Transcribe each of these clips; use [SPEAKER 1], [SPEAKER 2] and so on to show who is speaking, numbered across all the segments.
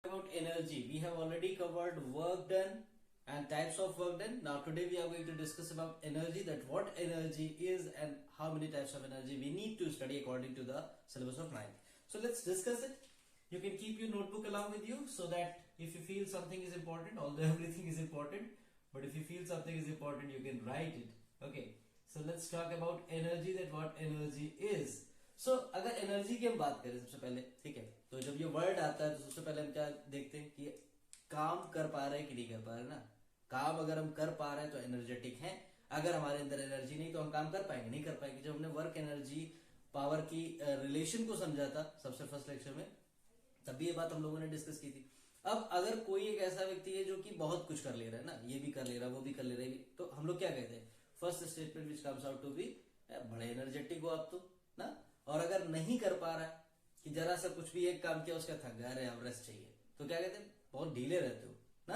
[SPEAKER 1] About energy, we have already covered work done and types of work done. Now today we are going to discuss about energy, that what energy is and how many types of energy we need to study according to the syllabus of 9th. So let's discuss it. You can keep your notebook along with you so that if you feel something is important, although everything is important, but if you feel something is important, you can write it. Okay, so let's talk about energy, that what energy is. So अगर energy की हम बात करें सबसे पहले, ठीक है, तो जब ये वर्ड आता है तो सबसे पहले हम क्या देखते हैं कि काम कर पा रहे हैं कि नहीं कर पा रहे ना। काम अगर हम कर पा रहे हैं तो एनर्जेटिक हैं, अगर हमारे अंदर एनर्जी नहीं तो हम काम कर पाएंगे नहीं कर पाएंगे। जब हमने वर्क एनर्जी पावर की रिलेशन को समझा था सबसे फर्स्ट लेक्चर में, तब भी ये बात हम लोगों ने डिस्कस की थी। अब अगर कोई एक ऐसा व्यक्ति है जो कि बहुत कुछ कर ले रहा है ना, ये भी कर ले रहा है वो भी कर ले रहा है, तो हम लोग क्या कहते हैं, first statement which comes out to be बड़े एनर्जेटिक हो आप तो ना। और अगर नहीं कर पा रहा है कि जरा सा कुछ भी एक काम किया उसका थक गया, अरे अब रेस्ट चाहिए, तो क्या कहते हैं, बहुत ढीले रहते हो ना,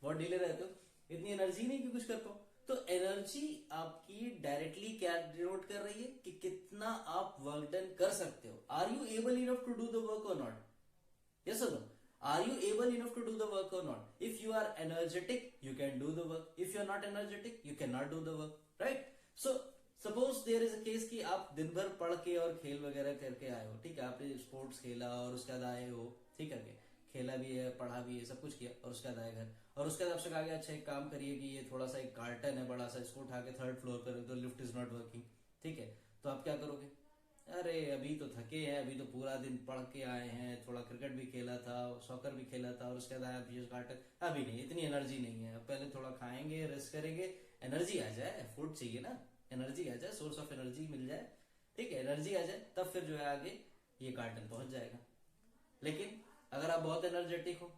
[SPEAKER 1] बहुत ढीले रहते हो, इतनी एनर्जी नहीं कि कुछ कर पाओ। तो एनर्जी आपकी डायरेक्टली क्या डिनोट कर रही है कि कितना आप वर्क डन कर सकते हो। Are you able enough to do the work और not? Yes or no? Are you able enough to do the work or not? If you are energetic, you can do the work. If you are not energetic, you cannot do the work. Right? So, suppose there is a case कि आप दिन भर पढ़ के और खेल वगैरह करके आए हो, ठीक है, आपने स्पोर्ट्स खेला और उसके बाद आए हो, ठीक है, खेला भी है, पढ़ा भी है, सब कुछ किया और उसके बाद आए घर, और उसके बाद आपसे कहा गया अच्छा एक काम करिए कि ये थोड़ा सा एक कार्टन है बड़ा सा, इसको उठा के 3rd फ्लोर पर, तो लिफ्ट इज नॉट वर्किंग, ठीक है, तो आप क्या करोगे? अरे अभी तो थके हैं, अभी तो पूरा दिन पढ़ के आए हैं, थोड़ा क्रिकेट भी खेला था, सॉकर भी खेला था, और उसके बाद अभी नहीं, इतनी एनर्जी नहीं है, पहले थोड़ा खाएंगे, रेस्ट करेंगे, एनर्जी आ जाए, फूड चाहिए ना, एनर्जी आ जाए, सोर्स ऑफ एनर्जी मिल जाए, ठीक है, एनर्जी आ जाए, तब फिर जो है आगे ये कार्टन पहुंच जाएगा। लेकिन अगर आप बहुत एनर्जेटिक हो,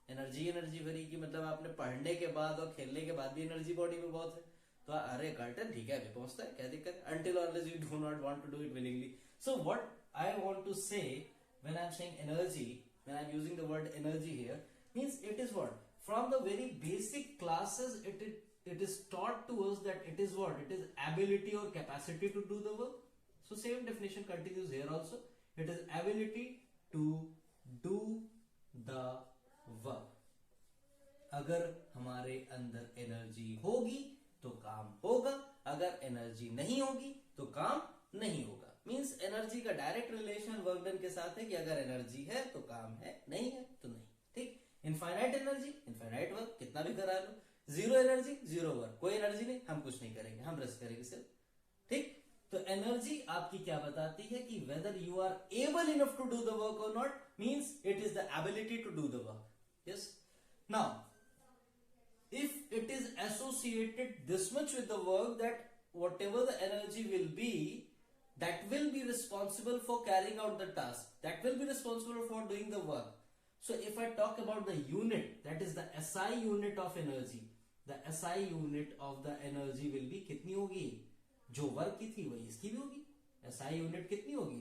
[SPEAKER 1] एनर्जी भरी की मतलब आपने पढ़ने के बाद और खेलने के बाद भी एनर्जी बॉडी में बहुत है, तो अरे कार्टन ठीक है अभी पहुंचता है, क्या दिक्कत है, until or unless you do not want to do it willingly. So what I want to say when I'm saying energy, when I'm using the word energy here, means it is what, from the very basic classes it is taught to us that it is what, it is ability or capacity to do the work. So same definition continues here also, it is ability to do the work. अगर हमारे अंदर energy होगी तो काम होगा, अगर energy नहीं होगी तो काम नहीं होगा। मींस एनर्जी का डायरेक्ट रिलेशन वर्क डन के साथ है कि अगर एनर्जी है तो काम है, नहीं है तो नहीं, ठीक। इनफाइनाइट एनर्जी इनफाइनाइट वर्क, कितना भी करा लो। जीरो एनर्जी जीरो वर्क, कोई एनर्जी नहीं, हम कुछ नहीं करेंगे, हम रेस्ट करेंगे सिर्फ, ठीक। तो एनर्जी आपकी क्या बताती है कि whether you are able enough to do the work और not, means it is the ability to do the work. Yes, now if it is associated this much with the work that whatever the energy will be, that will be responsible for carrying out the task, that will be responsible for doing the work. So if I talk about the unit, that is the SI unit of energy, the SI unit of the energy will be कितनी होगी, जो work की थी वही इसकी भी होगी। SI unit कितनी होगी,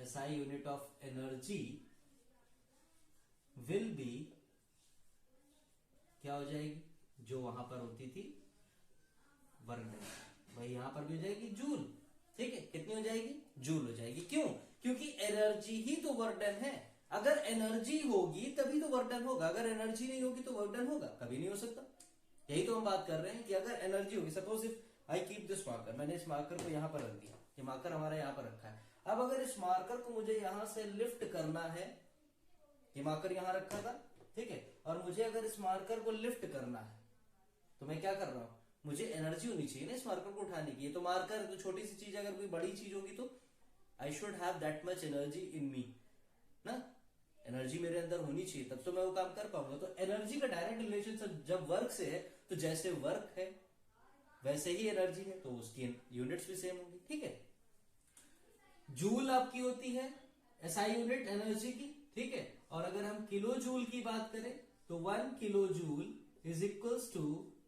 [SPEAKER 1] SI unit of energy will be क्या हो जाएगी, जो वहां पर होती थी वर्क डन, वही यहां पर भी हो जाएगी जूल, ठीक है, कितनी हो जाएगी, जूल हो जाएगी। क्यों? क्योंकि एनर्जी ही तो वर्क डन है। अगर एनर्जी होगी तभी तो वर्क डन होगा, अगर एनर्जी नहीं होगी तो वर्क डन होगा, कभी नहीं हो सकता। यही तो हम बात कर रहे हैं कि अगर एनर्जी होगी, suppose if I keep this marker, मैंने इस मार्कर को यहां पर रख दिया, ये मार्कर हमारा यहां पर रखा है, अब अगर इस मार्कर को मुझे यहां से लिफ्ट करना है, ये मार्कर यहां रखा था, ठीक है, और मुझे अगर इस मार्कर को लिफ्ट करना है तो मैं क्या कर रहा हूं, मुझे एनर्जी होनी चाहिए ना इस मार्कर को उठाने की। ये तो मार्कर तो छोटी सी चीज है, अगर कोई बड़ी चीज होगी तो I should have that much energy in me ना, एनर्जी मेरे अंदर होनी चाहिए तब तो मैं वो काम कर पाऊंगा। तो एनर्जी का डायरेक्ट रिलेशन जब वर्क से है, तो जैसे वर्क है वैसे ही एनर्जी है, तो उसकी यूनिट्स भी सेम होंगी, ठीक है। जूल आपकी होती है एसआई यूनिट एनर्जी की, ठीक है, और अगर हम किलो जूल की बात करें तो 1 kilo joule is equals to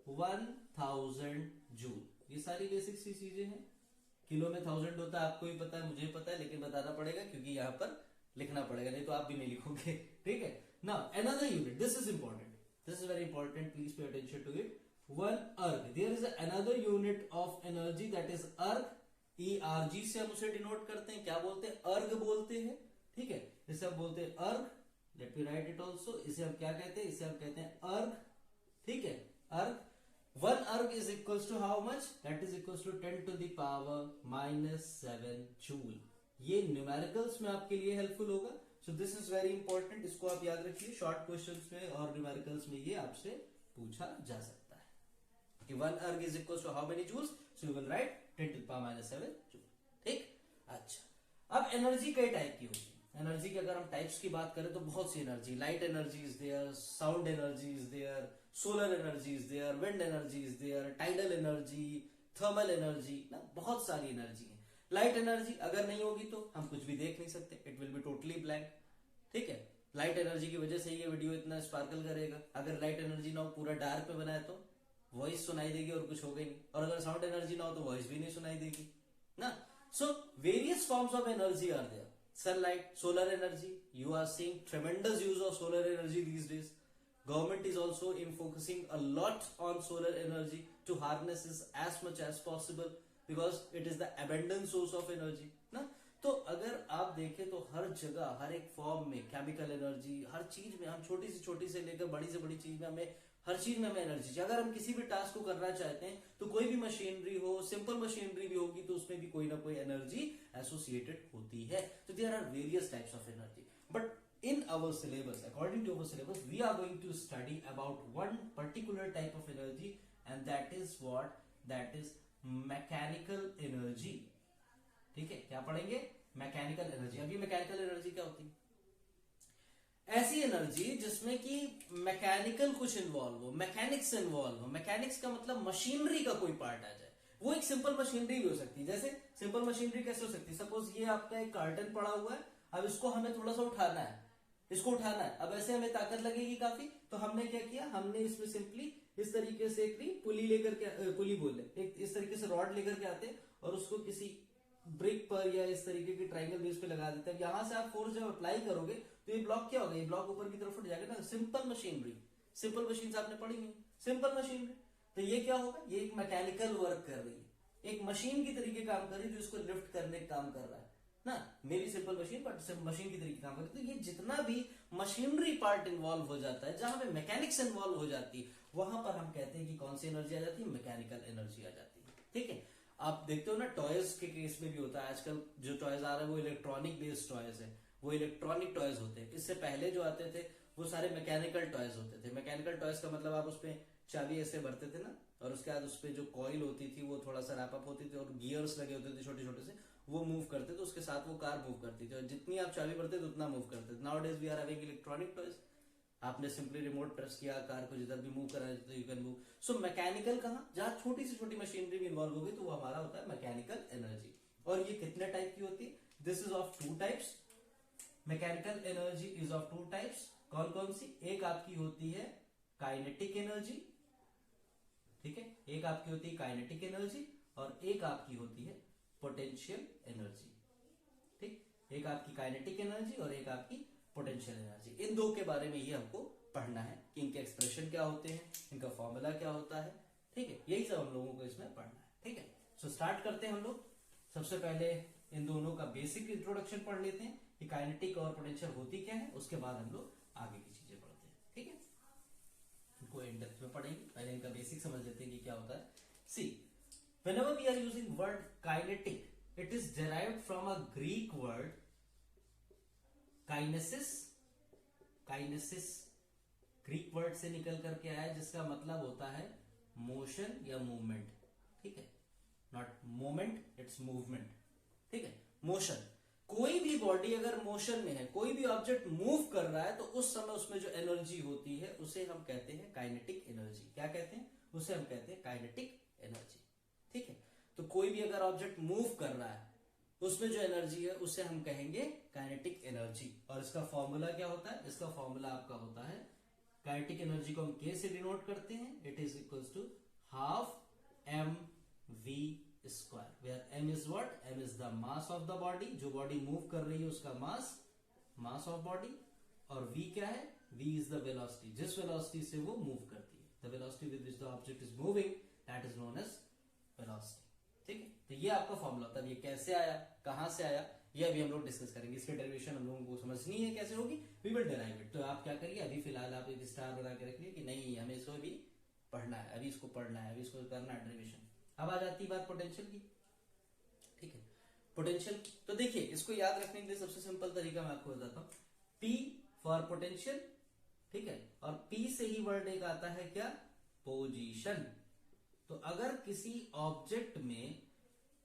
[SPEAKER 1] 1000 joule. ये सारी बेसिक सी चीजें हैं। किलो में 1000 होता है, आपको भी पता है, मुझे पता है, लेकिन बताना पड़ेगा क्योंकि यहां पर लिखना पड़ेगा, नहीं तो आप भी नहीं लिखोगे, ठीक है। Now another unit, this is important, this is very important, please pay attention to it. 1 erg, there is another unit of energy that is erg, ERG से हम उसे डिनोट करते हैं, क्या बोलते हैं, अर्ग बोलते हैं, ठीक है, इसे हम बोलते हैं अर्ग let me right it also, इसे हम क्या कहते हैं, इसे हम कहते हैं अर्ग, ठीक है, erg. 1 erg is equals to how much, that is equals to 10 to the power -7 joule. ये न्यूमेरिकल्स में आपके लिए हेल्पफुल होगा, so this is very important, इसको आप याद रखिए, शॉर्ट क्वेश्चंस में और न्यूमेरिकल्स में ये आपसे पूछा जा सकता है कि 1 erg is equals to how many joules, so you will write 10 to the power -7 joule, ठीक। अच्छा, अब एनर्जी कई टाइप की होती है। एनर्जी की अगर हम टाइप्स की बात करें तो बहुत सी energy, light energy is there, sound energy is there, solar energy is there, wind energy is there, tidal energy, thermal energy, ना बहुत सारी एनर्जी है। लाइट एनर्जी अगर नहीं होगी तो हम कुछ भी देख नहीं सकते, it will be totally blank, ठीक है। लाइट एनर्जी की वजह से ये वीडियो इतना स्पार्कल करेगा, अगर लाइट एनर्जी ना हो, पूरा डार्क में बनाए तो वॉइस सुनाई देगी और कुछ होगा ही नहीं, और अगर साउंड एनर्जी ना हो तो वॉइस भी नहीं सुनाई देगी ना। So various forms of energy are there, sunlight, solar energy, you are seeing tremendous use of solar energy these days. Government is also in focusing a lot on solar energy to harness it as much as possible because it is the abundant source of energy ना। तो अगर आप देखें तो हर जगह, हर एक form में chemical energy, हर चीज में हम छोटी से लेकर बड़ी से बड़ी चीज में हमें, हर चीज में हमें एनर्जी चाहिए। अगर हम किसी भी टास्क को करना चाहते हैं तो कोई भी मशीनरी हो, सिंपल मशीनरी भी होगी तो उसमें भी कोई ना कोई एनर्जी एसोसिएटेड होती है। तो there are various types of energy, but in our syllabus, according to our syllabus, we are going to study about one particular type of energy, and that is what, that is mechanical energy, ठीक है। क्या पढ़ेंगे, mechanical energy. अभी mechanical energy क्या होती है, ऐसी energy जिसमें कि मैकेनिकल कुछ इन्वॉल्व हो, मैकेनिक्स इन्वॉल्व हो। मैकेनिक्स का मतलब मशीनरी का कोई पार्ट आ जाए, वो एक सिंपल मशीनरी भी हो सकती है। जैसे सिंपल मशीनरी कैसे हो सकती है, सपोज ये आपका एक कार्टन पड़ा हुआ है, अब इसको हमें थोड़ा सा उठाना है, इसको उठाना है, अब ऐसे हमें ताकत लगेगी काफी, तो हमने क्या किया, हमने इसमें सिंपली इस तरीके से एक पुली लेकर के, पुली बोले, एक इस तरीके से रॉड लेकर के आते हैं और उसको किसी ब्रिक पर या इस तरीके की ट्राइंगल बेस पे लगा देते हैं। यहां से आप फोर्स जब अप्लाई करोगे तो ये ब्लॉक क्या होगा, ये ब्लॉक ऊपर की तरफ उठ जाएगा ना। सिंपल मशीनरी, सिंपल मशीन आपने पढ़ी हुई, सिंपल मशीनरी, तो ये क्या होगा, ये एक मैकेनिकल वर्क कर रही है, एक मशीन की तरीके काम कर रही है जो इसको लिफ्ट करने का काम कर रहा है ना। मेरी सिंपल मशीन, बट मशीन की तरीके काम करती है। तो ये जितना भी मशीनरी पार्ट इन्वॉल्व हो जाता है, जहां पे मैकेनिक्स इन्वॉल्व हो जाती है, वहां पर हम कहते हैं कि कौन सी एनर्जी आ जाती है, मैकेनिकल एनर्जी आ जाती है, ठीक है। आप देखते हो ना, टॉयज के केस में भी होता है, आजकल जो टॉयज आ रहे हैं वो इलेक्ट्रॉनिक बेस्ड टॉयज है, वो इलेक्ट्रॉनिक टॉयज होते हैं। इससे पहले जो आते थे वो सारे मैकेनिकल टॉयज होते थे। मैकेनिकल टॉयज का मतलब आप उसमें चाबी ऐसे भरते थे ना, और उसके बाद उसपे जो कॉइल होती थी वो थोड़ा सा रैप अप होती थी और गियर्स लगे होते थे छोटे छोटे से, वो मूव करते थे, उसके साथ वो कार मूव करती थी, और जितनी आप चाबी भरते थे उतना मूव करते थे। Nowadays we are having electronic toys, आपने सिंपली रिमोट प्रेस किया, कार को जिधर भी मूव करा तो you can move. So mechanical कहां, जहां छोटी से छोटी मशीनरी भी इन्वॉल्व होगी तो वो हमारा होता है मैकेनिकल एनर्जी। और ये कितने टाइप की होती है, this is of 2 types, mechanical energy is of 2 types. कौन कौन सी, एक आपकी होती है काइनेटिक एनर्जी, ठीक है, एक आपकी होती है काइनेटिक एनर्जी और एक आपकी होती है पोटेंशियल एनर्जी, ठीक। एक आपकी काइनेटिक एनर्जी और एक आपकी पोटेंशियल एनर्जी। इन दो के बारे में ये हमको पढ़ना है कि इनके एक्सप्रेशन क्या होते हैं, इनका फॉर्मूला क्या होता है, ठीक है। यही सब हम लोगों को इसमें पढ़ना है, ठीक है। सो स्टार्ट करते हैं हम लोग। सबसे पहले इन दोनों का बेसिक इंट्रोडक्शन पढ़ लेते हैं कि काइनेटिक और पोटेंशियल होती क्या है, उसके बाद हम लोग आगे की चीजें पढ़ते हैं, ठीक है। इनको इन डेप्थ में पढ़ेंगे, पहले इनका बेसिक समझ लेते हैं कि क्या होता है। सी, whenever we are using word kinetic, it is derived from a Greek word kinesis. kinesis Greek word से निकल करके आया जिसका मतलब होता है मोशन या मूवमेंट, ठीक है। नॉट मोमेंट, इट्स मूवमेंट, ठीक है। मोशन, कोई भी बॉडी अगर मोशन में है, कोई भी ऑब्जेक्ट मूव कर रहा है तो उस समय उसमें जो एनर्जी होती है उसे हम कहते हैं काइनेटिक एनर्जी। क्या कहते हैं, उसे हम कहते हैं काइनेटिक एनर्जी, ठीक है। तो कोई भी अगर ऑब्जेक्ट मूव कर रहा है उसमें जो एनर्जी है उसे हम कहेंगे काइनेटिक एनर्जी। और इसका फॉर्मूला क्या होता है, इसका फॉर्मूला आपका होता है, काइनेटिक एनर्जी को हम के से डिनोट करते हैं, it is equals to half mv square, where m is what, m is the mass of the body, जो बॉडी मूव कर रही है उसका मास, मास ऑफ बॉडी, और v क्या है, v इज द वेलोसिटी, जिस वेलोसिटी से वो मूव करती है, the velocity with which the object is moving, that is known as velocity, ठीक है। तो ये आपका फॉर्मूला होता है। ये कैसे आया, कहां से आया, ये अभी हम लोग डिस्कस करेंगे। इसके डेरिवेशन हम लोगों को समझनी है कैसे होगी, वी विल डिराइव इट। तो आप क्या करिए, अभी फिलहाल आप एक स्टार बना के रखिए कि नहीं हमें इसको अभी पढ़ना है, अभी इसको पढ़ना है, अभी इसको करना है डेरिवेशन। अब आ जाती बात पोटेंशियल की, ठीक है। पोटेंशियल तो देखिए, इसको याद रखने के लिए सबसे सिंपल तरीका मैं आपको बताता हूँ, P फॉर पोटेंशियल, ठीक है, और P से ही वर्ड एक आता है क्या, पोजीशन। तो अगर किसी ऑब्जेक्ट में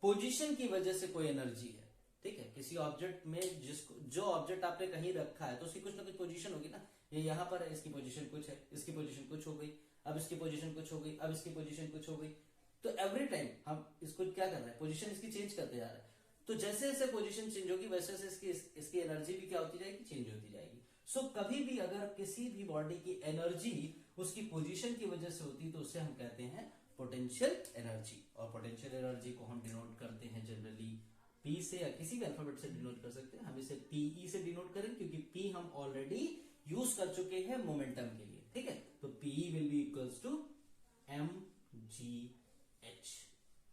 [SPEAKER 1] पोजीशन की वजह से कोई एनर्जी है, ठीक है, किसी ऑब्जेक्ट में जिसको जो ऑब्जेक्ट आपने कहीं रखा है तो उसकी कुछ ना कुछ पोजीशन होगी ना, ये यहाँ पर है, इसकी पोजीशन कुछ है, इसकी पोजीशन कुछ हो गई, अब इसकी पोजीशन कुछ हो गई, अब इसकी पोजीशन कुछ हो गई। तो एवरी टाइम हम इसको क्या कर रहे हैं, पोजीशन इसकी चेंज करते जा रहे हैं। तो जैसे जैसे पोजीशन चेंज होगी वैसे वैसे इसकी एनर्जी भी क्या होती जाएगी, चेंज होती जाएगी। सो कभी भी अगर किसी भी बॉडी की एनर्जी उसकी पोजीशन की वजह से होती है तो उसे हम कहते हैं पोटेंशियल एनर्जी। और पोटेंशियल एनर्जी को हम डिनोट करते हैं जनरली P से, या किसी भी अल्फाबेट से डिनोट कर सकते हैं। हम इसे PE से डिनोट करें क्योंकि P हम ऑलरेडी यूज कर चुके हैं मोमेंटम के लिए, ठीक है। तो PE will be equals to mgh,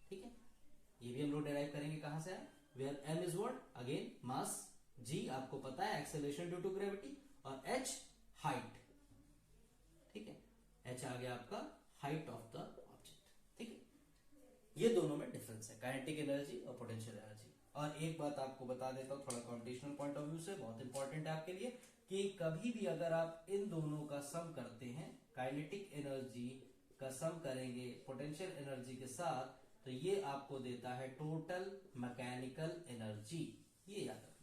[SPEAKER 1] ठीक है। ये भी हम लोग डिराइव करेंगे कहां से, where m is what, again mass, g आपको पता है एक्सेलरेशन ड्यू टू ग्रेविटी, और h हाइट, ठीक है। h आ गया आपका हाइट ऑफ द ऑब्जेक्ट, ठीक है। ये दोनों में डिफरेंस है, काइनेटिक एनर्जी और पोटेंशियल एनर्जी। और एक बात आपको बता देता हूँ थोड़ा कॉम्पिटिशनल पॉइंट ऑफ व्यू से, बहुत इंपॉर्टेंट है आपके लिए, कि कभी भी अगर आप इन दोनों का सम करते हैं, काइनेटिक एनर्जी का सम करेंगे पोटेंशियल एनर्जी के साथ, तो ये आपको देता है टोटल मैकेनिकल एनर्जी। ये याद रखना है,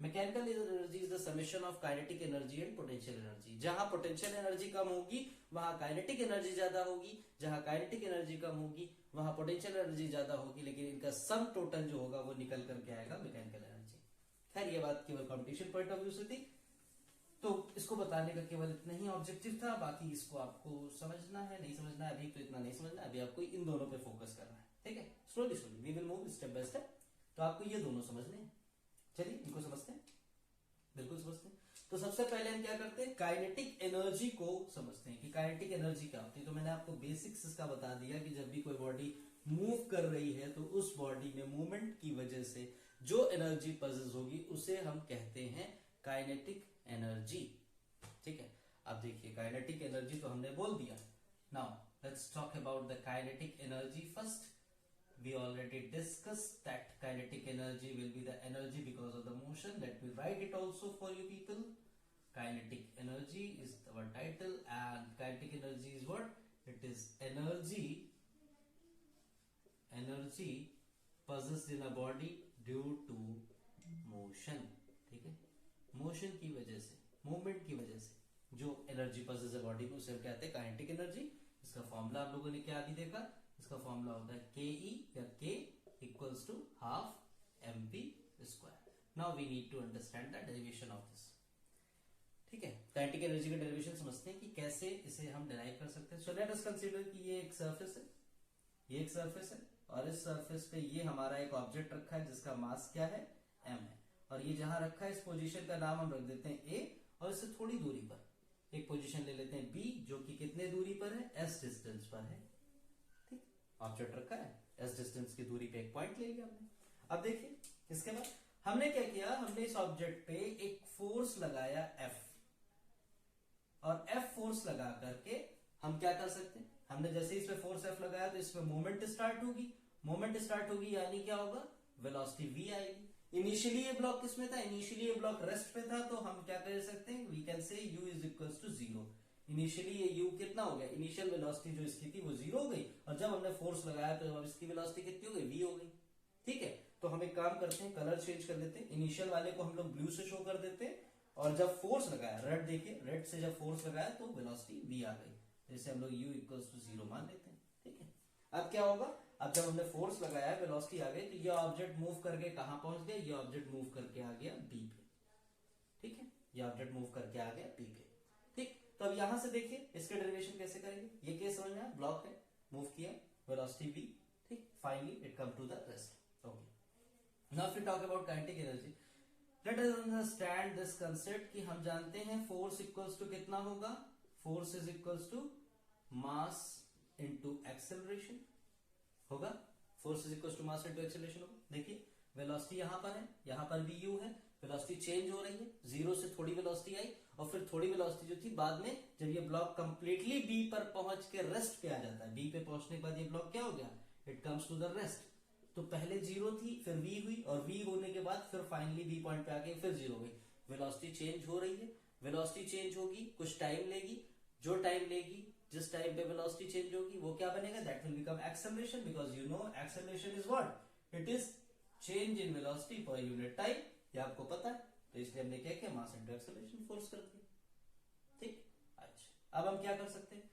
[SPEAKER 1] mechanical energy is the summation of kinetic energy and potential energy. जहां पोटेंशियल एनर्जी कम होगी वहां काइनेटिक एनर्जी ज्यादा होगी, जहां काइनेटिक एनर्जी कम होगी वहां पोटेंशियल एनर्जी ज्यादा होगी, लेकिन इनका सम टोटल जो होगा वो निकल करके आएगा मैकेनिकल एनर्जी। खैर ये बात केवल कॉम्पिटिशन पॉइंट ऑफ व्यू से थी, तो इसको बताने का केवल इतना ही ऑब्जेक्टिव था। बाकी इसको आपको समझना है नहीं समझना है, अभी तो इतना नहीं समझना है, अभी आपको इन दोनों पे फोकस करना है, ठीक है। Slowly slowly we will move step by step. तो आपको ये दोनों समझने हैं, चलिए इनको समझते हैं, बिल्कुल समझते हैं। तो सबसे पहले हम क्या करते हैं, काइनेटिक एनर्जी को समझते हैं कि काइनेटिक एनर्जी क्या होती है। तो मैंने आपको बेसिक्स इसका बता दिया कि जब भी कोई बॉडी मूव कर रही है तो उस बॉडी में मूवमेंट की वजह से जो एनर्जी पजेस होगी उसे हम कहते हैं काइनेटिक एनर्जी, ठीक है। अब देखिए काइनेटिक एनर्जी तो हमने बोल दिया। Now let's talk about the kinetic energy first. We already discussed that kinetic energy will be the energy because of the motion. Let me write it also for you people. Kinetic energy is our title, and kinetic energy is what? It is energy possessed in a body due to motion, ठीक है। Motion की वजह से, movement की वजह से जो energy possess है बॉडी में उसे हम कहते हैं काइनेटिक एनर्जी। इसका फॉर्मूला आप लोगों ने क्या अभी देखा, इसका फॉर्मूला होता है KE या K equals to half mv square. Now we need to understand the derivation of this, ठीक है। काइनेटिक एनर्जी का डेरिवेशन समझते हैं कि कैसे इसे हम डिराइव कर सकते हैं। सो लेट अस कंसीडर कि ये एक सरफेस है, ये एक सरफेस है, और इस सरफेस पे ये हमारा एक ऑब्जेक्ट रखा है जिसका मास क्या है, m है, और ये जहां रखा है इस पोजीशन का नाम हम रख देते हैं A, और इससे थोड़ी दूरी पर एक पोजीशन ले लेते हैं B, जो कि कितने दूरी पर है, s डिस्टेंस पर है, ठीक। ऑब्जेक्ट रखा है, s डिस्टेंस की दूरी पे एक पॉइंट ले लिया हमने। अब देखिए इसके बाद हमने क्या किया, हमने इस ऑब्जेक्ट पे एक फोर्स लगाया F, और F फोर्स लगा करके हम क्या कर सकते हैं, हमने जैसे इस पे फोर्स F लगाया तो इसमें मूवमेंट स्टार्ट होगी, मूवमेंट स्टार्ट होगी यानी क्या होगा, वेलोसिटी v आएगी। इनिशियली ये ब्लॉक किसमें था, इनिशियली ये ब्लॉक रेस्ट पे था, तो हम क्या कर सकते हैं, we can say u is equals to 0। Initially ये u कितना हो गया, इनिशियल वेलोसिटी जो इसकी थी वो 0 हो गई, और जब हमने फोर्स लगाया तो अब इसकी वेलोसिटी कितनी हो गई, v हो गई, ठीक है। तो हम एक काम करते हैं, कलर चेंज कर देते हैं, इनिशियल वाले को हम लोग ब्लू से शो कर देते हैं, और जब फोर्स लगाया, रेड देखिए, रेड से जब फोर्स लगाया तो वेलोसिटी v आ गई, जैसे हम लोग u इक्वल्स टू 0 मान लेते हैं, ठीक है। अब क्या होगा, अब जब हमने फोर्स लगाया, वेलोसिटी आ गई, तो ये ऑब्जेक्ट मूव करके कहां पहुंच गया, ये ऑब्जेक्ट मूव करके आ गया B पे, ठीक है। ये ऑब्जेक्ट मूव करके आ गया B पे, ठीक। तो अब यहां से देखिए इसके डेरिवेशन कैसे करेंगे, ये केस समझ में आया, ब्लॉक है, मूव किया, वेलोसिटी v, ठीक, finally it come to the rest, okay. Now if we talk about kinetic energy, let us understand this concept कि हम जानते हैं फोर्स इक्वल्स टू कितना होगा, force is equals to mass into acceleration होगा, force is equals to mass into acceleration होगा। देखिए velocity यहाँ पर है, यहाँ पर भी u है, वेलोसिटी चेंज हो रही है, जीरो से थोड़ी वेलोसिटी आई और फिर थोड़ी वेलोसिटी जो थी बाद में जब ये ब्लॉक कंप्लीटली बी पर पहुंच के रेस्ट पे आ जाता है, बी पे पहुंचने के बाद ये ब्लॉक क्या हो गया, it comes to the rest. तो पहले जीरो थी, फिर v हुई और v होने के बाद फिर फाइनली बी पॉइंट पे आके फिर जीरो हुई। वेलोसिटी चेंज हो रही है, वेलोसिटी चेंज होगी, कुछ टाइम लेगी, जो टाइम लेगी, जिस टाइम पे वेलोसिटी चेंज होगी वो क्या बनेगा, that will become acceleration, because you know acceleration is what, it is change in velocity per unit time, ये आपको पता है। तो इसलिए हमने क्या किया, मास इनटू एक्सेलरेशन फोर्स कर दिया। ठीक, अच्छा अब हम क्या कर सकते हैं,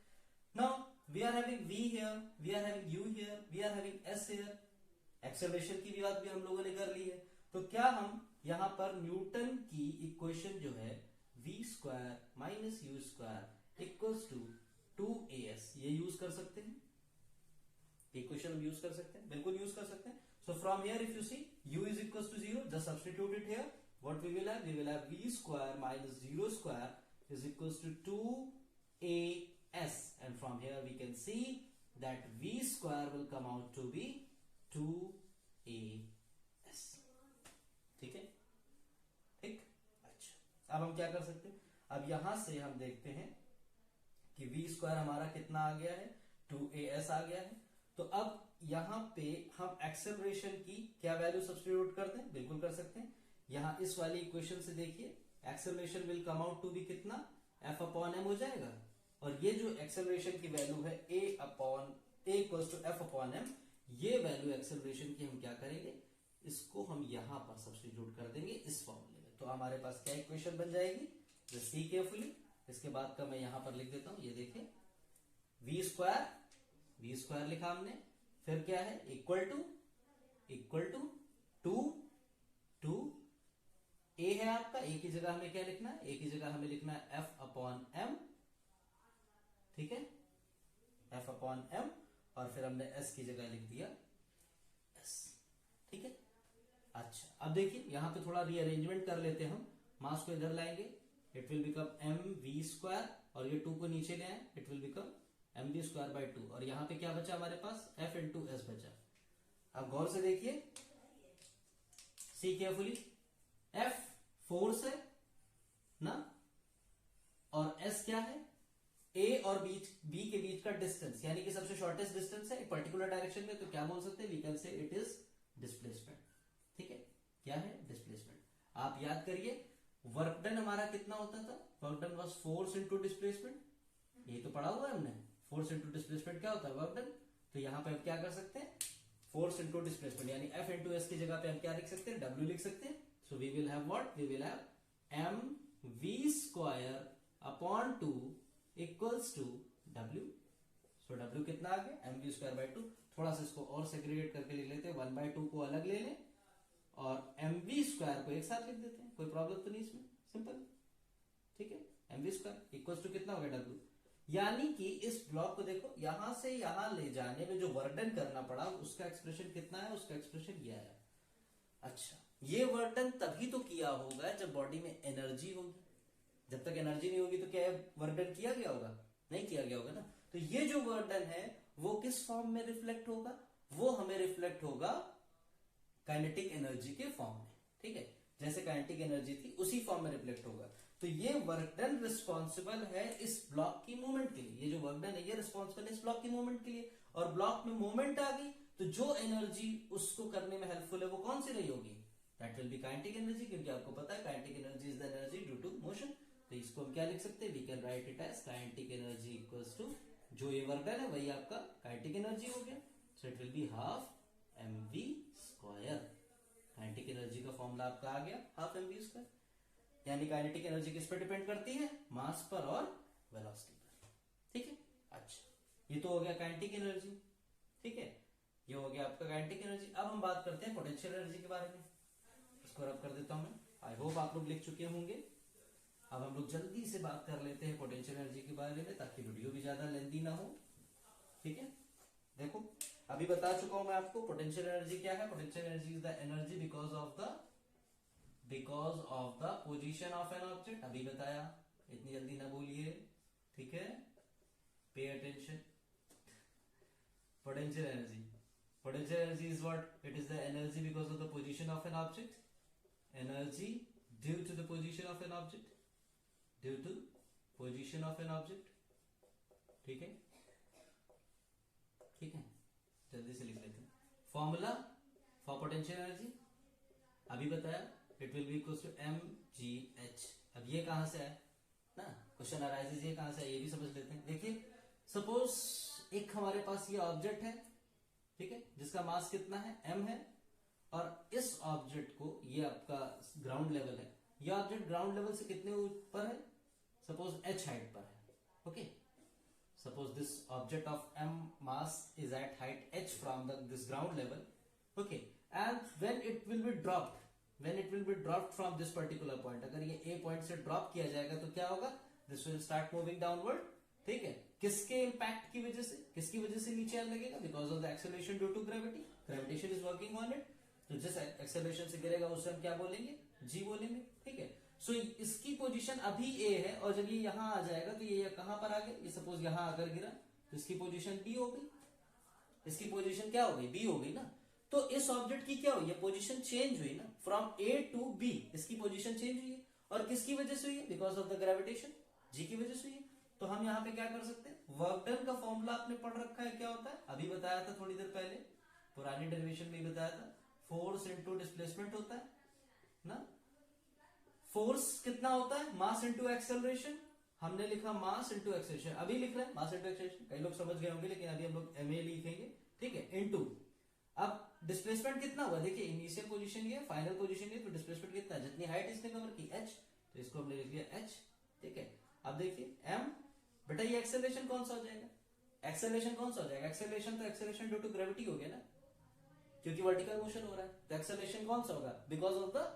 [SPEAKER 1] now we are having v here, we are having u here, we are having s here, acceleration की भी बात भी हम लोगों ने कर ली है। तो क्या हम यहां पर न्यूटन की इक्वेशन जो है v square minus u square equals to 2as ये यूज कर सकते हैं, इक्वेशन हम यूज कर सकते हैं, बिल्कुल यूज कर सकते हैं। So from here if you see u is equals to 0, just substitute it here, what we will have v square minus 0 square is equals to 2as, and from here we can see that v square will come out to be 2as। ठीक है, ठीक, अच्छा अब हम क्या कर सकते हैं, अब यहां से हम देखते हैं कि v स्क्वायर हमारा कितना आ गया है, 2as आ गया है। तो अब यहां पे हम एक्सेलरेशन की क्या वैल्यू सब्स्टिट्यूट कर दें, बिल्कुल कर सकते हैं। यहां इस वाली इक्वेशन से देखिए acceleration will come out to be कितना, f अपॉन m हो जाएगा, और ये जो एक्सेलरेशन की वैल्यू है a equals to f upon m, ये वैल्यू एक्सेलरेशन की हम क्या करेंगे, इसको हम यहां पर सब्स्टिट्यूट कर देंगे इस फॉर्मूले में। तो हमारे पास क्या इक्वेशन बन जाएगी, जस्ट सी केयरफुली, इसके बाद का मैं यहां पर लिख देता हूं, ये देखें v स्क्वायर लिखा हमने, फिर क्या है इक्वल टू 2 a है आपका, a की जगह हमें क्या लिखना है, a की जगह हमें लिखना है f अपॉन m, ठीक है, f अपॉन m, और फिर हमने s की जगह लिख दिया s। ठीक है, अच्छा अब देखिए यहां पे थोड़ा रीअरेंजमेंट कर लेते हैं हम, मास को इधर लाएंगे, it will become mv square, और ये 2 को नीचे ले आए, it will become mv square by 2, और यहां पे क्या बचा हमारे पास, f इंटू s बचा। अब गौर से देखिए, सी केयरफुली, f फोर्स है ना, और s क्या है, a और b के बीच का डिस्टेंस, यानी कि सबसे शॉर्टेस्ट डिस्टेंस है एक पर्टिकुलर डायरेक्शन में, तो क्या बोल सकते हैं, we can say it is displacement. ठीक है, क्या है, डिस्प्लेसमेंट। आप याद करिए वर्क डन हमारा कितना होता था, work done was force into displacement, ये तो पढ़ा हुआ है हमने, फोर्स इनटू डिस्प्लेसमेंट क्या होता है, वर्क डन। तो यहां पे हम क्या कर सकते हैं, फोर्स इनटू डिस्प्लेसमेंट, यानी f इंटू एस की जगह पे हम क्या लिख सकते हैं, w लिख सकते हैं। So we will have what, we will have mv square upon 2 equals to w। So w कितना आ गया, mv स्क्वायर बाय 2। थोड़ा सा इसको और सेग्रीगेट करके लिख लेते हैं, 1/2 को अलग ले लें और mv स्क्वायर को एक साथ लिख देते हैं, कोई प्रॉब्लम तो नहीं इसमें, सिंपल। ठीक है, mv स्क्वायर इक्वल्स टू कितना हो गया, w। यानी कि इस ब्लॉक को देखो, यहां से यहां ले जाने में जो वर्डन करना पड़ा उसका एक्सप्रेशन कितना है, उसका एक्सप्रेशन ये आया। अच्छा, ये वर्डन तभी तो किया होगा जब बॉडी में एनर्जी होगी, जब तक एनर्जी नहीं होगी तो क्या वर्डन किया गया होगा, नहीं किया गया होगा ना। तो ये जो वर्डन है वो किस फॉर्म में रिफ्लेक्ट होगा, वो हमें रिफ्लेक्ट होगा काइनेटिक एनर्जी के फॉर्म में। ठीक है, जैसे काइनेटिक एनर्जी थी उसी फॉर्म में रिफ्लेक्ट होगा। तो ये वर्क डन रिस्पॉन्सिबल है इस ब्लॉक की मूवमेंट के लिए, ये जो वर्क डन है ये रिस्पॉन्सिबल है इस ब्लॉक की मूवमेंट के लिए, और ब्लॉक में मूवमेंट आ गई तो जो एनर्जी उसको करने में हेल्पफुल है वो कौन सी रही होगी, that will be kinetic energy, क्योंकि आपको पता है kinetic energy is the energy due to motion. तो इसको हम क्या लिख सकते हैं, we can write it as kinetic energy equals to, जो ये वर्क डन है वही आपका काइनेटिक एनर्जी हो गया। सो it will be half mv square, kinetic energy का फॉर्मूला आपका आ गया हाफ mv स्क्वायर। यानी काइनेटिक एनर्जी किस पर डिपेंड करती है, मास पर और वेलोसिटी पर। ठीक है, अच्छा ये तो हो गया काइनेटिक एनर्जी। ठीक है, ये हो गया आपका काइनेटिक एनर्जी। अब हम बात करते हैं पोटेंशियल एनर्जी के बारे में, इसको रब कर देता हूं मैं, आई होप आप लोग लिख चुके होंगे। अब हम लोग जल्दी से बात कर लेते हैं पोटेंशियल एनर्जी के बारे में, ताकि वीडियो भी ज्यादा लेंथी ना हो। ठीक है, देखो अभी बता चुका हूं मैं आपको पोटेंशियल एनर्जी क्या है। Potential energy is the energy because of the position of an object, अभी बताया, इतनी जल्दी ना बोलिए। ठीक है, pay attention. Potential energy Potential energy is what? It is the energy because of the position of an object. Energy due to the position of an object. Due to position of an object. ठीक है, ठीक है, जल्दी से लिख लेते हैं. Formula for potential energy अभी बताया, it will be equal to mgh. अब ये कहां से आया ना, क्वेश्चन अराइजेस, ये कहां से आया ये भी समझ लेते हैं. देखिए, सपोज एक हमारे पास ये ऑब्जेक्ट है, ठीक है, जिसका मास कितना है, m है, और इस ऑब्जेक्ट को, ये आपका ग्राउंड लेवल है, ये ऑब्जेक्ट ग्राउंड लेवल से कितने ऊपर है, सपोज h हाइट पर है. Okay, suppose this object of m mass is at height h from this ground level. Okay, and when it will be dropped from this particular point, अगर ये a point से drop किया जाएगा तो क्या होगा, this will start moving downward. ठीक है, किसके इम्पैक्ट की वजह से, किसकी वजह से नीचे आने लगेगा, because of the acceleration due to gravity. Gravitation is working on it. तो जिस एक्सेलरेशन से गिरेगा उसे हम क्या बोलेंगे, g बोलेंगे. ठीक है, सो इसकी पोजीशन अभी a है, और जब ये यहां आ जाएगा तो ये कहां पर आ गया, ये सपोज यहां आकर गिरा तो इसकी पोजीशन b हो गई. इसकी पोजीशन क्या हो गई, b हो गई ना. तो इस ऑब्जेक्ट की क्या हुई है, पोजीशन चेंज हुई ना, फ्रॉम a टू b. इसकी पोजीशन चेंज हुई है, और किसकी वजह से हुई है, because of the gravitation, g की वजह से हुई है. तो हम यहाँ पे क्या कर सकते हैं, वर्क डन का फॉर्मूला आपने पढ़ रखा है, क्या होता है, अभी बताया था थोड़ी देर पहले, पुरानी डेरिवेशन में बताया था, फोर्स इनटू डिस्प्लेसमेंट होता है ना. फोर्स कितना होता है, मास इनटू एक्सेलरेशन. हमने लिखा मास इनटू एक्सेलरेशन, अभी लिख रहे हैं मास इनटू एक्सेलरेशन, कई लोग समझ गए होंगे, लेकिन अभी हम लोग एमए लिखेंगे. ठीक है, इनटू, अब डिस्प्लेसमेंट कितना हुआ, देखिए इनिशियल पोजीशन ये, फाइनल पोजीशन ये, तो डिस्प्लेसमेंट कितना, जितनी हाइट इसने कवर की h, तो इसको हमने लिख लिया h. ठीक है, अब देखिए m, बेटा ये एक्सेलरेशन कौन सा हो जाएगा, एक्सेलरेशन कौन सा हो जाएगा, एक्सेलरेशन तो एक्सेलरेशन ड्यू टू ग्रेविटी हो गया ना, क्योंकि वर्टिकल मोशन हो रहा है. तो एक्सेलरेशन कौन सा होगा, because of the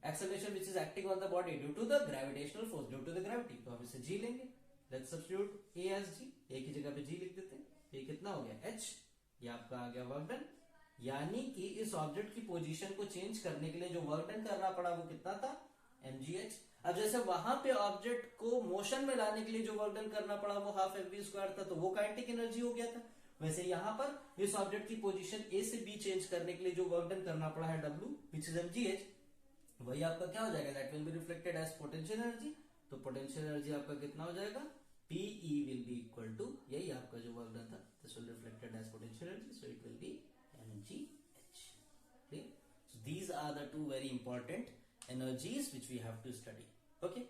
[SPEAKER 1] acceleration which is acting on the body due to the gravitational force, due to the gravity. तो हम इसे g लेंगे. Let's substitute a as g, a की जगह पे g लिख देते हैं. ये कितना हो गया, h. ये आपका आ गया वर्क डन. यानी कि इस ऑब्जेक्ट की पोजीशन को चेंज करने के लिए जो वर्क डन करना पड़ा वो कितना था, mgh. अब जैसे वहां पे ऑब्जेक्ट को मोशन में लाने के लिए जो वर्क डन करना पड़ा वो हाफ mv² था, तो वो काइनेटिक एनर्जी हो गया था. वैसे यहां पर इस ऑब्जेक्ट की पोजीशन a से b चेंज करने के लिए जो वर्क डन करना पड़ा है w, which is mgh, वही आपका क्या हो जाएगा, that will be reflected as potential energy. तो पोटेंशियल एनर्जी आपका कितना हो जाएगा, PE will be equal to, यही आपका जो वर्क डन था, this will reflected as potential energy, so it will be mgh. So these are the two very important energies which we have to study. Okay.